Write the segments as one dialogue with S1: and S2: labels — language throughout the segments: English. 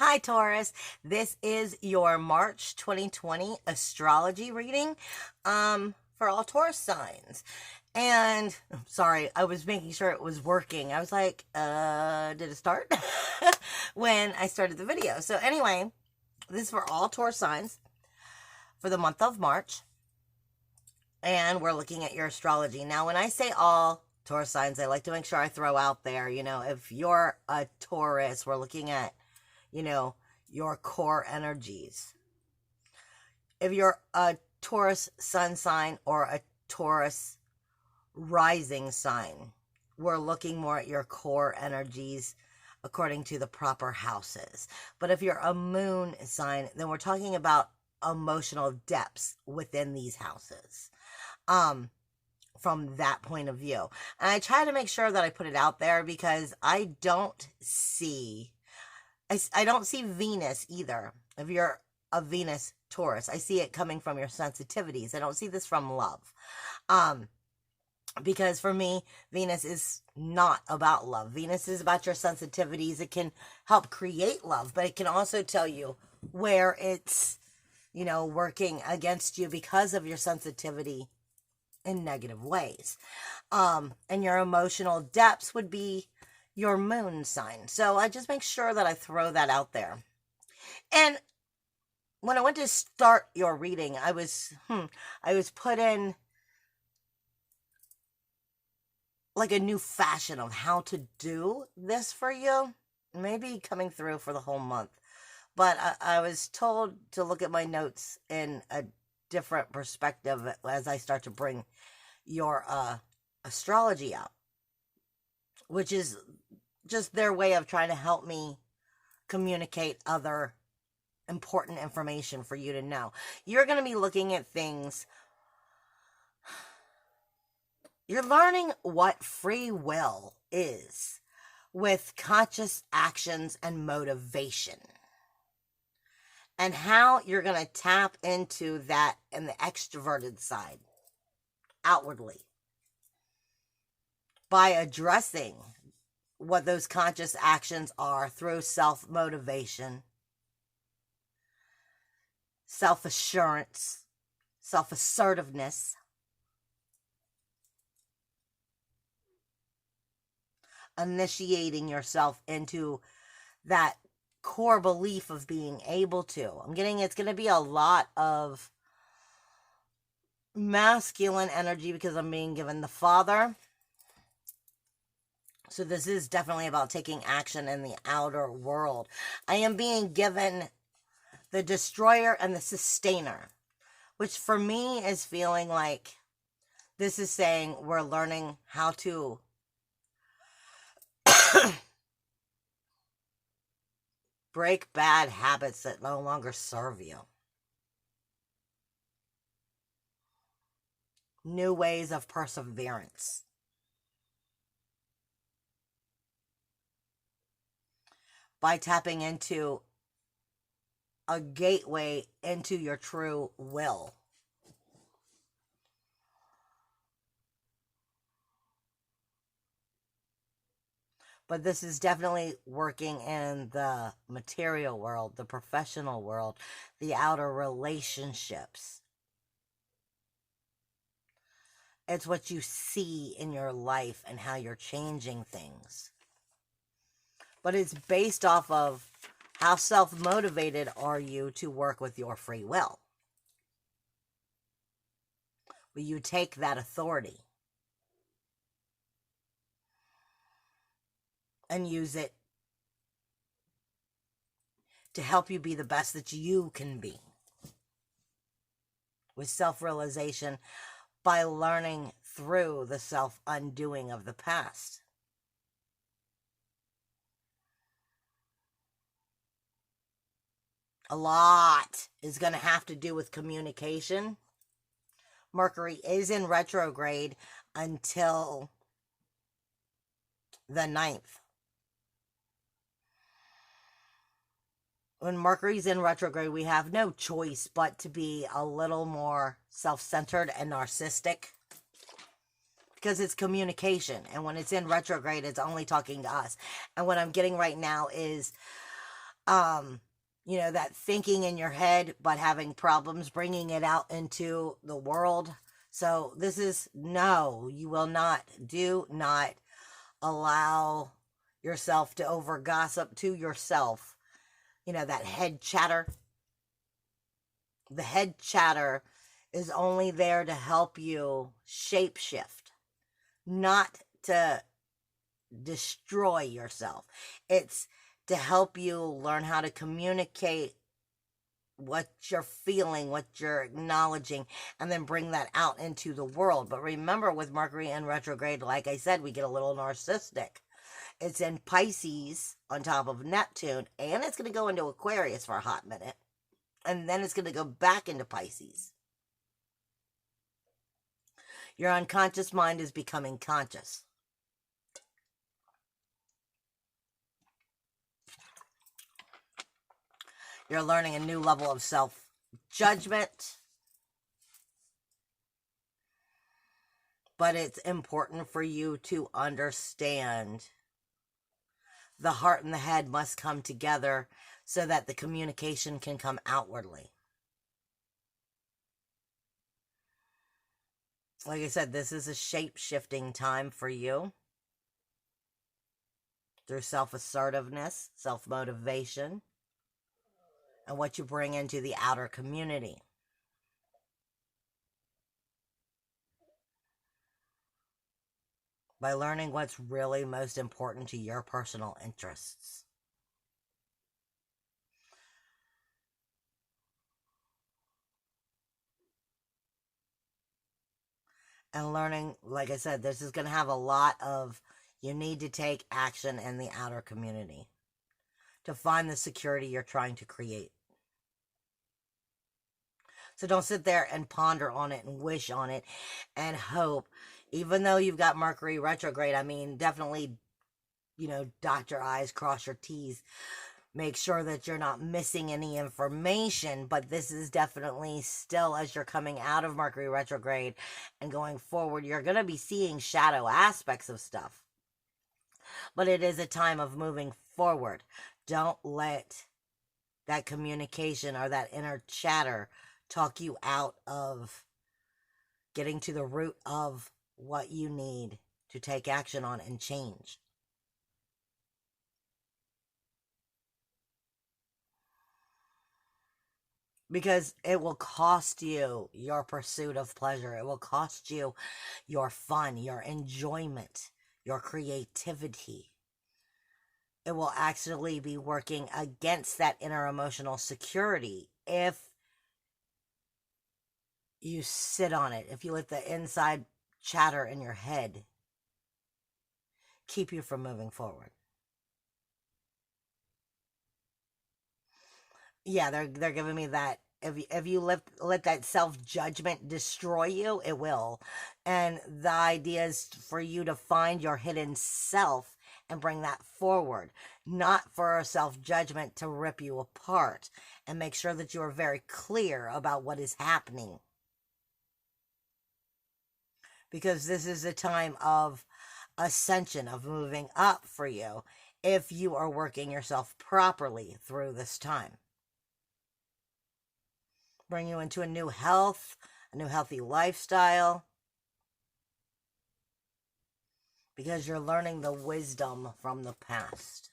S1: Hi, Taurus. This is your March 2020 astrology reading for all Taurus signs. And sorry, I was making sure it was working. I was like, did it start? when I started the video. So anyway, this is for all Taurus signs for the month of March. And we're looking at your astrology. Now, when I say all Taurus signs, I like to make sure I throw out there, if you're a Taurus, we're looking at your core energies. If you're a Taurus sun sign or a Taurus rising sign, we're looking more at your core energies according to the proper houses. But if you're a moon sign, then we're talking about emotional depths within these houses. From that point of view. And I try to make sure that I put it out there because I don't see Venus either. If you're a Venus Taurus, I see it coming from your sensitivities. I don't see this from love. Because for me, Venus is not about love. Venus is about your sensitivities. It can help create love, but it can also tell you where it's, working against you because of your sensitivity in negative ways. And your emotional depths would be your moon sign. So I just make sure that I throw that out there. And when I went to start your reading, I was put in like a new fashion of how to do this for you. Maybe coming through for the whole month. But I was told to look at my notes in a different perspective as I start to bring your astrology out, which is just their way of trying to help me communicate other important information for you to know. You're going to be looking at things. You're learning what free will is with conscious actions and motivation, and how you're going to tap into that in the extroverted side outwardly by addressing what those conscious actions are through self-motivation, self-assurance, self-assertiveness, initiating yourself into that core belief of being able to. It's going to be a lot of masculine energy because I'm being given the Father. So this is definitely about taking action in the outer world. I am being given the Destroyer and the Sustainer, which for me is feeling like this is saying we're learning how to break bad habits that no longer serve you. New ways of perseverance. By tapping into a gateway into your true will. But this is definitely working in the material world, the professional world, the outer relationships. It's what you see in your life and how you're changing things. But it's based off of how self-motivated are you to work with your free will. Will you take that authority and use it to help you be the best that you can be? With self-realization, by learning through the self-undoing of the past. A lot is going to have to do with communication. Mercury is in retrograde until the 9th. When Mercury's in retrograde, we have no choice but to be a little more self-centered and narcissistic. Because it's communication. And when it's in retrograde, it's only talking to us. And what I'm getting right now is um that thinking in your head but having problems bringing it out into the world. So this is no, you will not, do not allow yourself to over gossip to yourself. That head chatter. The head chatter is only there to help you shapeshift, not to destroy yourself. It's to help you learn how to communicate what you're feeling, what you're acknowledging, and then bring that out into the world. But remember, with Mercury in retrograde, like I said, we get a little narcissistic. It's in Pisces on top of Neptune, and it's going to go into Aquarius for a hot minute. And then it's going to go back into Pisces. Your unconscious mind is becoming conscious. You're learning a new level of self-judgment. But it's important for you to understand the heart and the head must come together so that the communication can come outwardly. Like I said, this is a shape-shifting time for you through self-assertiveness, self-motivation, and what you bring into the outer community. By learning what's really most important to your personal interests. And learning, like I said, this is going to have a lot of, you need to take action in the outer community to find the security you're trying to create. So don't sit there and ponder on it and wish on it and hope. Even though you've got Mercury retrograde, I mean, definitely, dot your I's, cross your T's. Make sure that you're not missing any information, but this is definitely still, as you're coming out of Mercury retrograde and going forward, you're going to be seeing shadow aspects of stuff. But it is a time of moving forward. Don't let that communication or that inner chatter talk you out of getting to the root of what you need to take action on and change. Because it will cost you your pursuit of pleasure. It will cost you your fun, your enjoyment, your creativity. It will actually be working against that inner emotional security if you sit on it, if you let the inside chatter in your head keep you from moving forward. Yeah, they're giving me that. If you let that self-judgment destroy you, it will. And the idea is for you to find your hidden self and bring that forward, not for a self-judgment to rip you apart, and make sure that you are very clear about what is happening. Because this is a time of ascension, of moving up for you, if you are working yourself properly through this time. Bring you into a new health, a new healthy lifestyle, because you're learning the wisdom from the past.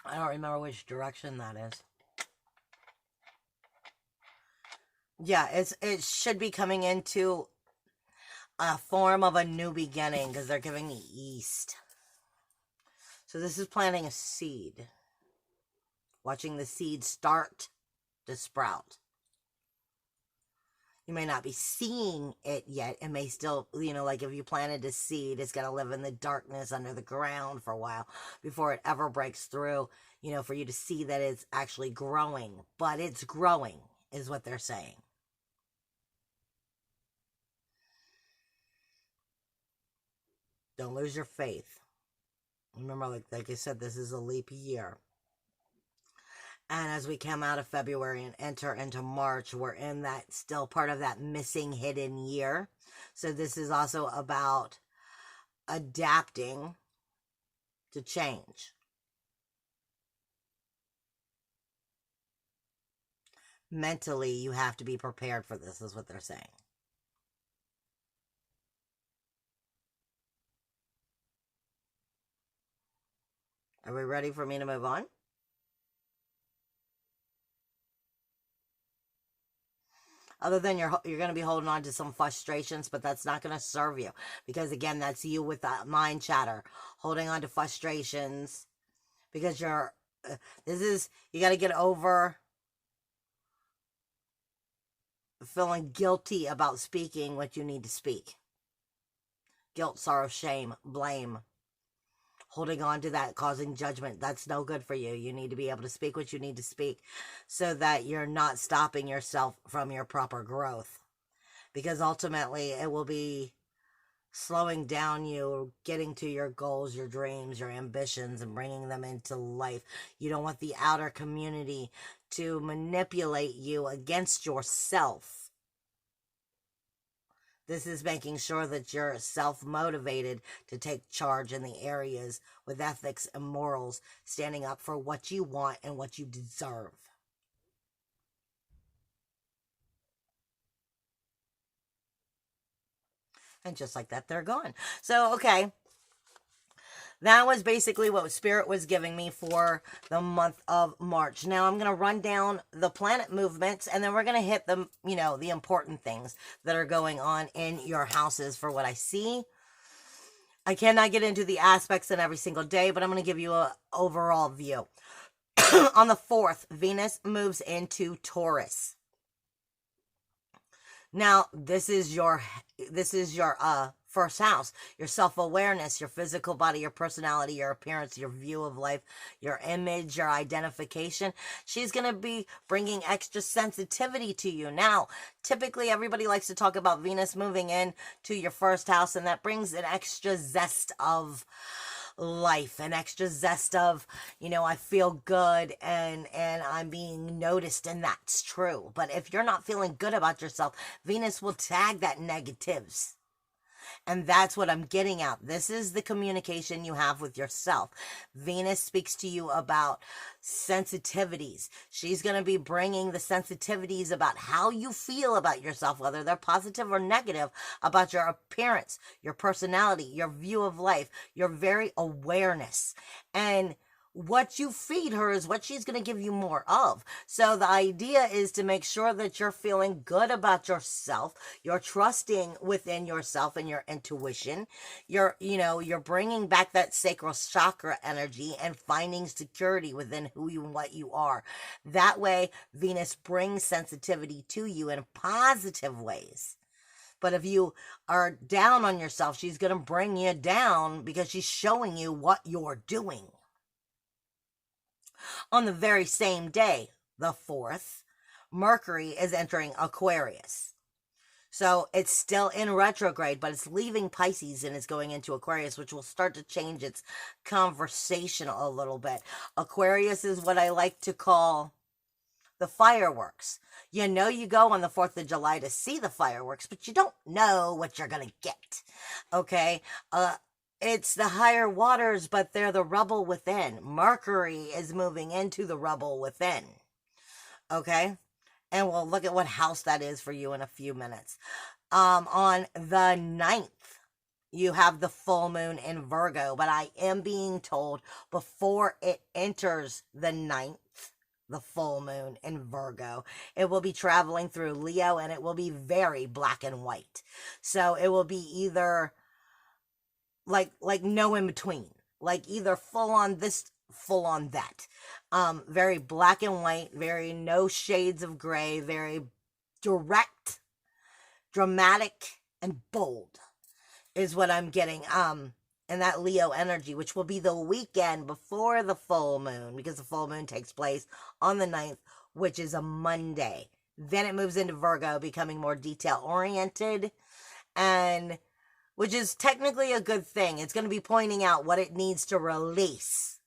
S1: I don't remember which direction that is. Yeah, it should be coming into a form of a new beginning, because they're giving me east. So this is planting a seed. Watching the seed start to sprout. You may not be seeing it yet. It may still, like if you planted a seed, it's going to live in the darkness under the ground for a while before it ever breaks through, for you to see that it's actually growing. But it's growing, is what they're saying. Don't lose your faith. Remember, like I said, this is a leap year. And as we come out of February and enter into March, we're in that still part of that missing hidden year. So this is also about adapting to change. Mentally, you have to be prepared for this, is what they're saying. Are we ready for me to move on? Other than you're going to be holding on to some frustrations, but that's not going to serve you, because again, that's you with that mind chatter, holding on to frustrations, because you're you got to get over feeling guilty about speaking what you need to speak. Guilt, sorrow, shame, blame, holding on to that, causing judgment. That's no good for you. You need to be able to speak what you need to speak so that you're not stopping yourself from your proper growth, because ultimately it will be slowing down you getting to your goals, your dreams, your ambitions, and bringing them into life. You don't want the outer community to manipulate you against yourself. This is making sure that you're self-motivated to take charge in the areas with ethics and morals, standing up for what you want and what you deserve. And just like that, they're gone. So, okay. That was basically what Spirit was giving me for the month of March. Now I'm going to run down the planet movements, and then we're going to hit the, the important things that are going on in your houses for what I see. I cannot get into the aspects in every single day, but I'm going to give you an overall view. On the 4th, Venus moves into Taurus. Now, this is your first house, your self-awareness, your physical body, your personality, your appearance, your view of life, your image, your identification. She's going to be bringing extra sensitivity to you. Now, typically everybody likes to talk about Venus moving in to your first house, and that brings an extra zest of life, an extra zest of, I feel good and I'm being noticed, and that's true. But if you're not feeling good about yourself, Venus will tag that negatives. And that's what I'm getting at. This is the communication you have with yourself. Venus speaks to you about sensitivities. She's going to be bringing the sensitivities about how you feel about yourself, whether they're positive or negative, about your appearance, your personality, your view of life, your very awareness. And what you feed her is what she's going to give you more of. So the idea is to make sure that you're feeling good about yourself. You're trusting within yourself and your intuition. You're bringing back that sacral chakra energy and finding security within who you and what you are. That way, Venus brings sensitivity to you in positive ways. But if you are down on yourself, she's going to bring you down because she's showing you what you're doing. On the very same day, the 4th, Mercury is entering Aquarius. So it's still in retrograde, but it's leaving Pisces and it's going into Aquarius, which will start to change its conversation a little bit. Aquarius is what I like to call the fireworks. You go on the 4th of July to see the fireworks, but you don't know what you're going to get. Okay? It's the higher waters, but they're the rubble within. Mercury is moving into the rubble within. Okay? And we'll look at what house that is for you in a few minutes. On the 9th, you have the full moon in Virgo, but I am being told before it enters the 9th, the full moon in Virgo, it will be traveling through Leo, and it will be very black and white. So it will be either like no in between, like either full on this, full on that. Very black and white, very no shades of gray, very direct, dramatic, and bold is what I'm getting. And that Leo energy, which will be the weekend before the full moon, because the full moon takes place on the 9th, which is a Monday. Then it moves into Virgo, becoming more detail oriented, and which is technically a good thing. It's going to be pointing out what it needs to release,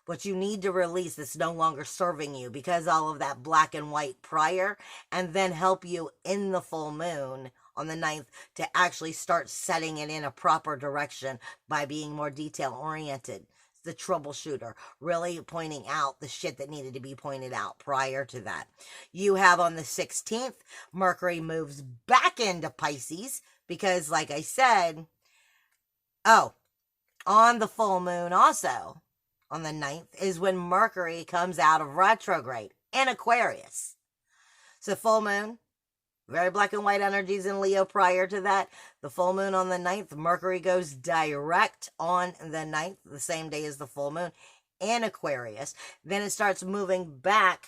S1: but you need to release that's no longer serving you, because all of that black and white prior, and then help you in the full moon on the 9th to actually start setting it in a proper direction by being more detail oriented. The troubleshooter, really pointing out the shit that needed to be pointed out prior to that. You have on the 16th, Mercury moves back into Pisces because, like I said, on the full moon also, on the 9th, is when Mercury comes out of retrograde in Aquarius. So full moon, very black and white energies in Leo prior to that. The full moon on the 9th, Mercury goes direct on the 9th, the same day as the full moon, in Aquarius. Then it starts moving back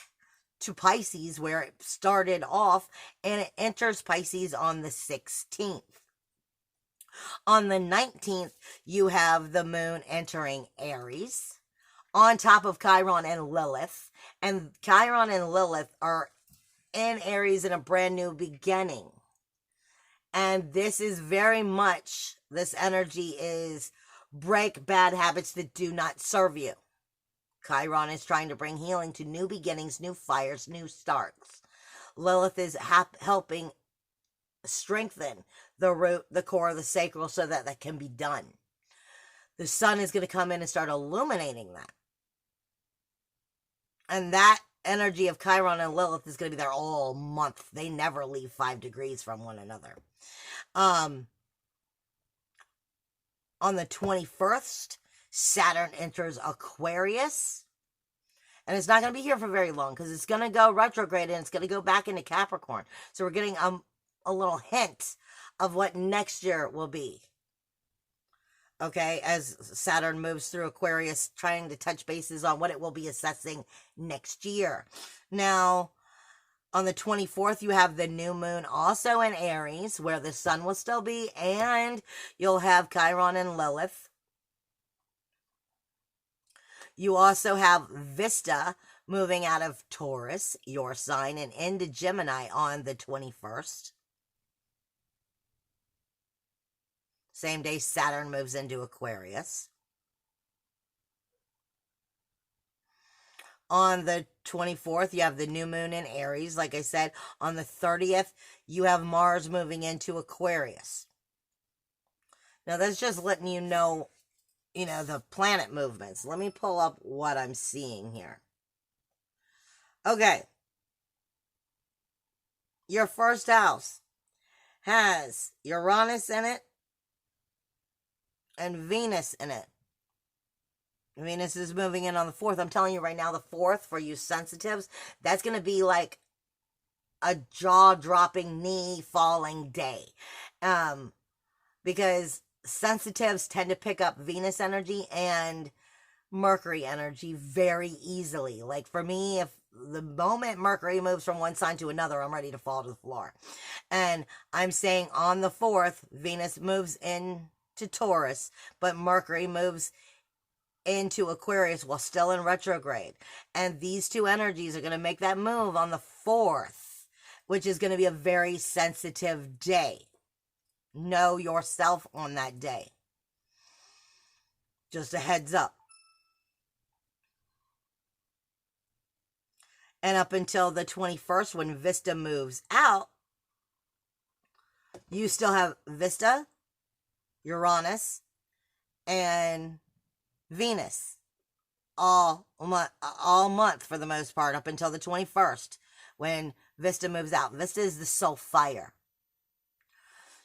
S1: to Pisces, where it started off, and it enters Pisces on the 16th. On the 19th, you have the moon entering Aries, on top of Chiron and Lilith. And Chiron and Lilith are in Aries in a brand new beginning. And this is very much, this energy is break bad habits that do not serve you. Chiron is trying to bring healing to new beginnings, new fires, new starts. Lilith is helping strengthen the root, the core, the sacral, so that that can be done. The sun is going to come in and start illuminating that. And that energy of Chiron and Lilith is going to be there all month. They never leave 5 degrees from one another. On the 21st, Saturn enters Aquarius. And it's not going to be here for very long, because it's going to go retrograde and it's going to go back into Capricorn. So we're getting a little hint of what next year will be. Okay, as Saturn moves through Aquarius, trying to touch bases on what it will be assessing next year. Now, on the 24th, you have the new moon also in Aries, where the sun will still be, and you'll have Chiron and Lilith. You also have Vesta moving out of Taurus, your sign, and into Gemini on the 21st. Same day Saturn moves into Aquarius. On the 24th, you have the new moon in Aries. Like I said, on the 30th, you have Mars moving into Aquarius. Now, that's just letting you know, the planet movements. Let me pull up what I'm seeing here. Okay. Your first house has Uranus in it and Venus in it. Venus is moving in on the 4th. I'm telling you right now, the 4th, for you sensitives, that's going to be like a jaw-dropping, knee-falling day. Because sensitives tend to pick up Venus energy and Mercury energy very easily. Like for me, if the moment Mercury moves from one sign to another, I'm ready to fall to the floor. And I'm saying on the 4th, Venus moves in to Taurus, but Mercury moves into Aquarius while still in retrograde. And these two energies are going to make that move on the 4th, which is going to be a very sensitive day. Know yourself on that day. Just a heads up. And up until the 21st, when Vesta moves out, you still have Vesta, Uranus, and Venus all month for the most part, up until the 21st, when Vesta moves out. Vesta is the soul fire.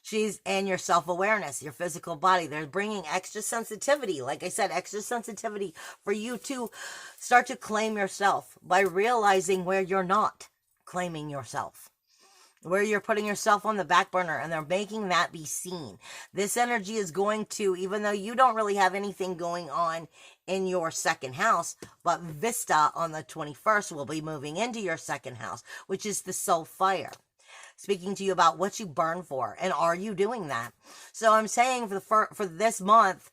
S1: She's in your self-awareness, your physical body. They're bringing extra sensitivity. Like I said, extra sensitivity for you to start to claim yourself by realizing where you're not claiming yourself, where you're putting yourself on the back burner, and they're making that be seen. This energy is going to, even though you don't really have anything going on in your second house, but Vesta on the 21st will be moving into your second house, which is the soul fire. Speaking to you about what you burn for, and are you doing that? So I'm saying for this month,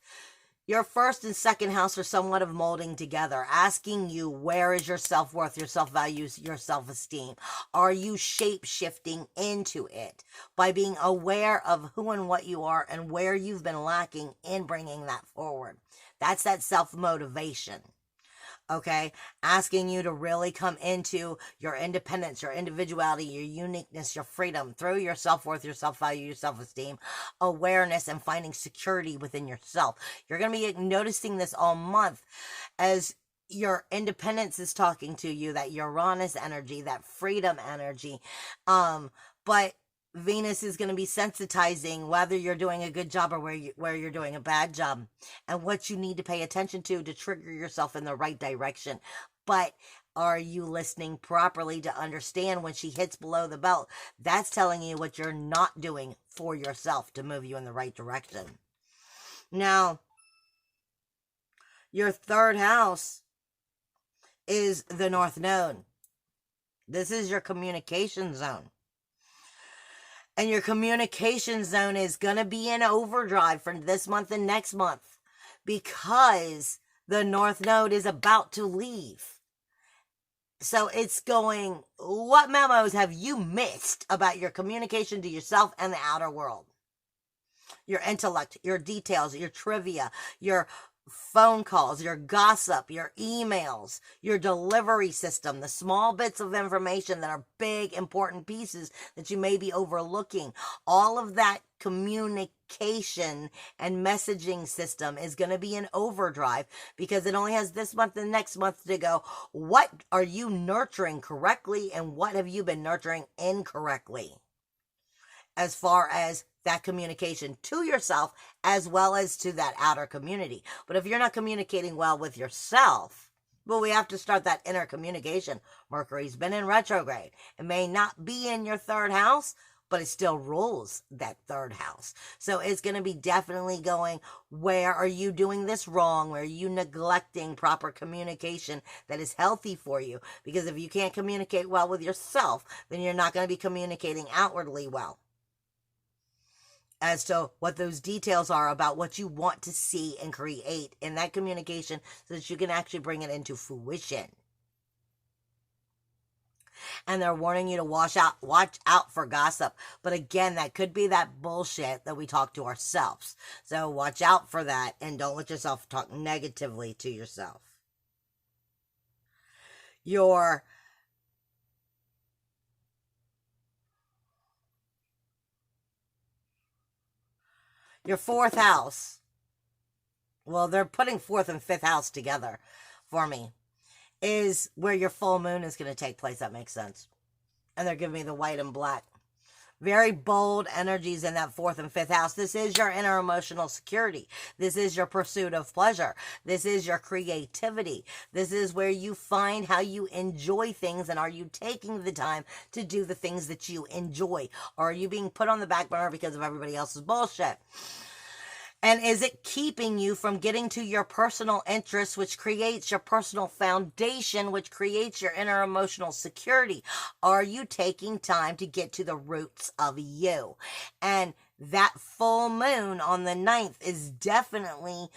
S1: your first and second house are somewhat of molding together, asking you, where is your self-worth, your self-value, your self-esteem? Are you shape-shifting into it by being aware of who and what you are and where you've been lacking in bringing that forward? That's that self-motivation. okay? Asking you to really come into your independence, your individuality, your uniqueness, your freedom through your self-worth, your self-value, your self-esteem, awareness, and finding security within yourself. You're going to be noticing this all month as your independence is talking to you, that Uranus energy, that freedom energy. But Venus is going to be sensitizing whether you're doing a good job or where you're doing a bad job, and what you need to pay attention to trigger yourself in the right direction. But are you listening properly to understand when she hits below the belt? That's telling you what you're not doing for yourself to move you in the right direction. Now, your third house is the North Node. This is your communication zone. And your communication zone is going to be in overdrive for this month and next month because the North Node is about to leave. So it's going, what memos have you missed about your communication to yourself and the outer world? Your intellect, your details, your trivia, your phone calls, your gossip, your emails, your delivery system, the small bits of information that are big, important pieces that you may be overlooking. All of that communication and messaging system is going to be in overdrive because it only has this month and next month to go. What are you nurturing correctly, and what have you been nurturing incorrectly? As far as that communication to yourself as well as to that outer community. But if you're not communicating well with yourself, well, we have to start that inner communication. Mercury's been in retrograde. It may not be in your third house, but it still rules that third house. So it's going to be definitely going, where are you doing this wrong? Where are you neglecting proper communication that is healthy for you? Because if you can't communicate well with yourself, then you're not going to be communicating outwardly well as to what those details are about what you want to see and create in that communication so that you can actually bring it into fruition. And they're warning you to watch out for gossip. But again, that could be that bullshit that we talk to ourselves. So watch out for that and don't let yourself talk negatively to yourself. Your fourth house, well, they're putting fourth and fifth house together for me, is where your full moon is going to take place. That makes sense. And they're giving me the white and black. Very bold energies in that fourth and fifth house. This is your inner emotional security. This is your pursuit of pleasure. This is your creativity. This is where you find how you enjoy things, and are you taking the time to do the things that you enjoy? Or are you being put on the back burner because of everybody else's bullshit? And is it keeping you from getting to your personal interests, which creates your personal foundation, which creates your inner emotional security? Are you taking time to get to the roots of you? And that full moon on the 9th is definitely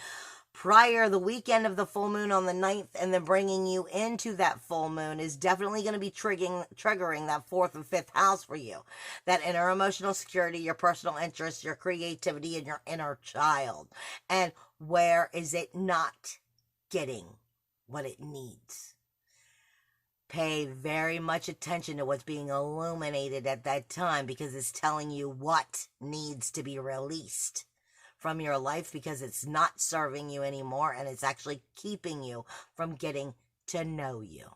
S1: the weekend of the full moon on the 9th, and then bringing you into that full moon is definitely going to be triggering that fourth and fifth house for you. That inner emotional security, your personal interests, your creativity, and your inner child. And where is it not getting what it needs? Pay very much attention to what's being illuminated at that time, because it's telling you what needs to be released from your life, because it's not serving you anymore, and it's actually keeping you from getting to know you.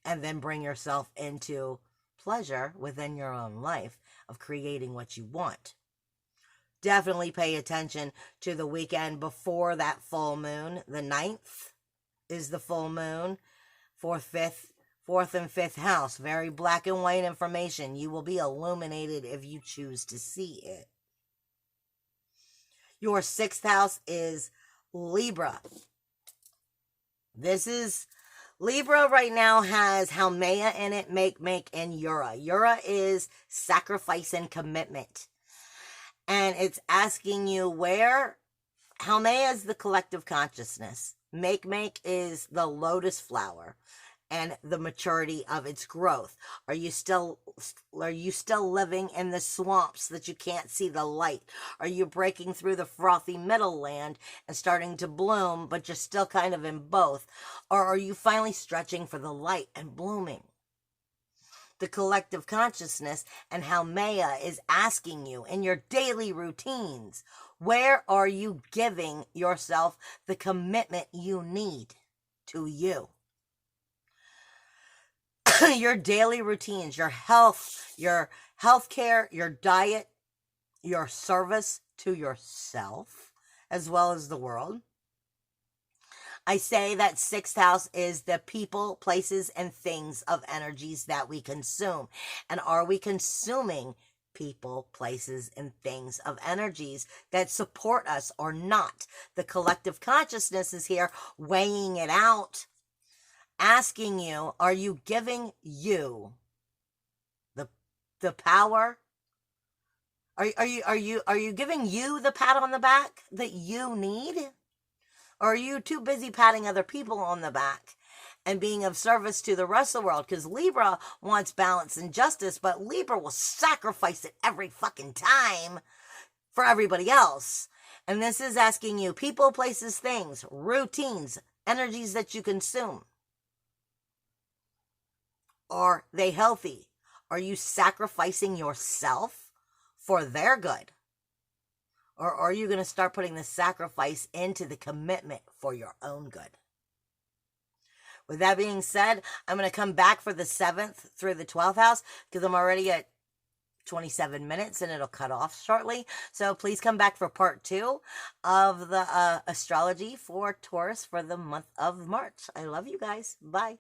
S1: And then bring yourself into pleasure within your own life of creating what you want. Definitely pay attention to the weekend before that full moon. The 9th is the full moon. Fourth and fifth house. Very black and white information. You will be illuminated if you choose to see it. Your 6th house is Libra. Libra right now has Haumea in it, make, and Ura. Ura is sacrifice and commitment. And it's asking you where. Haumea is the collective consciousness. Make is the lotus flower. and the maturity of its growth? Are you still living in the swamps that you can't see the light? Are you breaking through the frothy middle land and starting to bloom, but you're still kind of in both? Or are you finally stretching for the light and blooming? The collective consciousness and how Maya is asking you in your daily routines, where are you giving yourself the commitment you need to you? Your daily routines, your health, your healthcare, your diet, your service to yourself, as well as the world. I say that sixth house is the people, places, and things of energies that we consume. And are we consuming people, places, and things of energies that support us or not? The collective consciousness is here weighing it out, asking you, are you giving you the power? Are you giving you the pat on the back that you need? Or are you too busy patting other people on the back and being of service to the rest of the world? Because Libra wants balance and justice, but Libra will sacrifice it every fucking time for everybody else. And this is asking you, people, places, things, routines, energies that you consume. Are they healthy? Are you sacrificing yourself for their good? Or are you going to start putting the sacrifice into the commitment for your own good? With that being said, I'm going to come back for the 7th through the 12th house because I'm already at 27 minutes and it'll cut off shortly. So please come back for part 2 of the astrology for Taurus for the month of March. I love you guys. Bye.